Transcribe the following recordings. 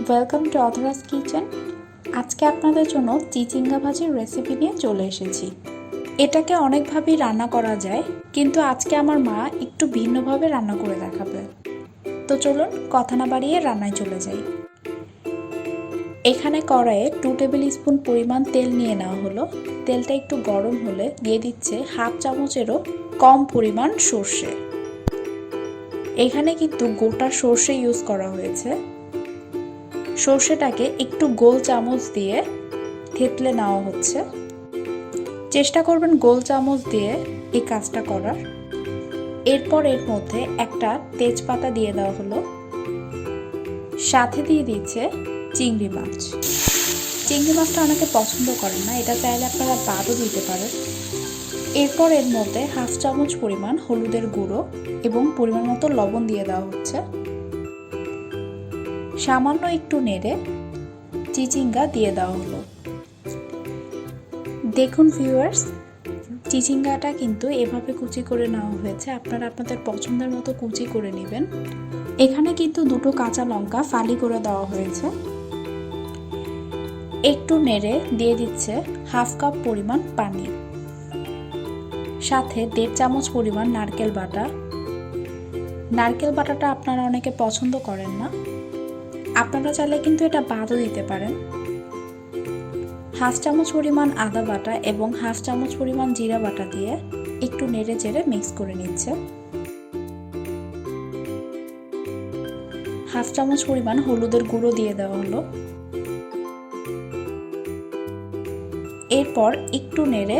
Welcome to অথরাস kitchen. আজকে আপনাদের জন্য চিচিঙ্গা ভাজির রেসিপি নিয়ে চলে এসেছি। এটাকে অনেকভাবেই রান্না করা যায়, কিন্তু আজকে আমার মা একটু ভিন্নভাবে রান্না করে দেখাবে। তো চলুন কথা না বাড়িয়ে রান্নায় চলে যাই। এখানে কড়াইয়ে 2 টেবিল স্পুন পরিমাণ তেল নিয়ে নেওয়া হলো। তেলটা একটু গরম হলে দিয়ে দিচ্ছে হাফ চামচেরও কম পরিমাণ সর্ষে। এখানে কিন্তু গোটা সর্ষে ইউজ করা হয়েছে। সর্ষেটাকে একটু গোল চামচ দিয়ে থেতলে নেওয়া হচ্ছে। চেষ্টা করবেন গোল চামচ দিয়ে এই কাজটা করার। এরপর এর মধ্যে একটা তেজপাতা দিয়ে দেওয়া হলো, সাথে দিয়ে দিচ্ছে চিংড়ি মাছ। চিংড়ি মাছটা অনেকে পছন্দ করেন না, এটা চাইলে আপনারা বাদও দিতে পারেন। এরপর এর মধ্যে হাফ চামচ পরিমাণ হলুদের গুঁড়ো এবং পরিমাণ মতো লবণ দিয়ে দেওয়া হচ্ছে। সামান্য একটু নেড়ে চিচিঙ্গা দিয়ে দেওয়া হলো। দেখুন ভিউয়ার্স, চিচিঙ্গাটা কিন্তু এভাবে কুচি করে নেওয়া হয়েছে। আপনারা আপনাদের পছন্দের মতো কুচি করে নেবেন। এখানে কিন্তু 2টো কাঁচা লঙ্কা ফালি করে দেওয়া হয়েছে। একটু নেড়ে দিয়ে দিচ্ছে হাফ কাপ পরিমাণ পানি, সাথে 1.5 চামচ পরিমাণ নারকেল বাটা। নারকেল বাটাটা আপনারা অনেকে পছন্দ করেন না, আপনারা চাইলে কিন্তু এটা বাদও দিতে পারেন। হাফ চামচ পরিমাণ আদা বাটা এবং হাফ চামচ পরিমাণ জিরা বাটা দিয়ে একটু নেড়ে চেড়ে মিক্স করে নিচ্ছে। হাফ চামচ পরিমাণ হলুদের গুঁড়ো দিয়ে দেওয়া হলো। এরপর একটু নেড়ে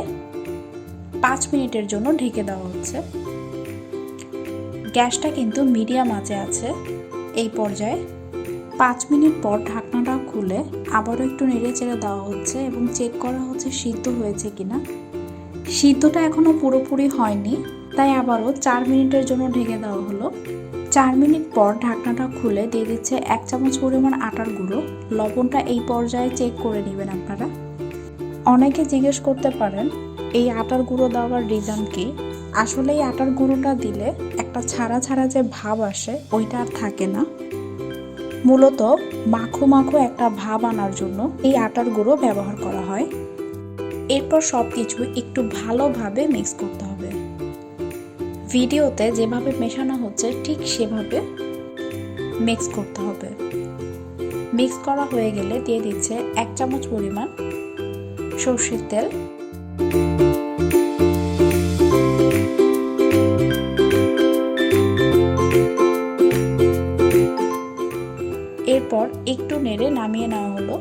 5 মিনিটের জন্য ঢেকে দেওয়া হচ্ছে। গ্যাসটা কিন্তু মিডিয়াম আঁচে আছে। এই পর্যায়ে 5 মিনিট পর ঢাকনাটা খুলে আবারও একটু নেড়ে চেড়ে দেওয়া হচ্ছে এবং চেক করা হচ্ছে সিদ্ধ হয়েছে কিনা। সিদ্ধটা এখনো পুরোপুরি হয়নি, তাই আবারও 4 মিনিটের জন্য ঢেকে দেওয়া হলো। 4 মিনিট পর ঢাকনাটা খুলে দিয়ে দিচ্ছে 1 চামচ পরিমাণ আটার গুঁড়ো। লবণটা এই পর্যায়ে চেক করে নেবেন আপনারা। অনেকে জিজ্ঞেস করতে পারেন এই আটার গুঁড়ো দেওয়ার রিজন কি। আসলে এই আটার গুঁড়োটা দিলে একটা ছাড়া ছাড়া যে ভাব আসে ওইটা আর থাকে না। মূলত মাখো মাখো একটা ভাব আনার জন্য এই আটার গুঁড়ো ব্যবহার করা হয়। এরপর সব কিছু একটু ভালোভাবে মিক্স করতে হবে। ভিডিওতে যেভাবে মেশানো হচ্ছে ঠিক সেভাবে মিক্স করতে হবে। মিক্স করা হয়ে গেলে দিয়ে দিচ্ছে 1 চামচ পরিমাণ সরষের তেল। এরপর একটু নেড়ে নামিয়ে নেওয়া হলো।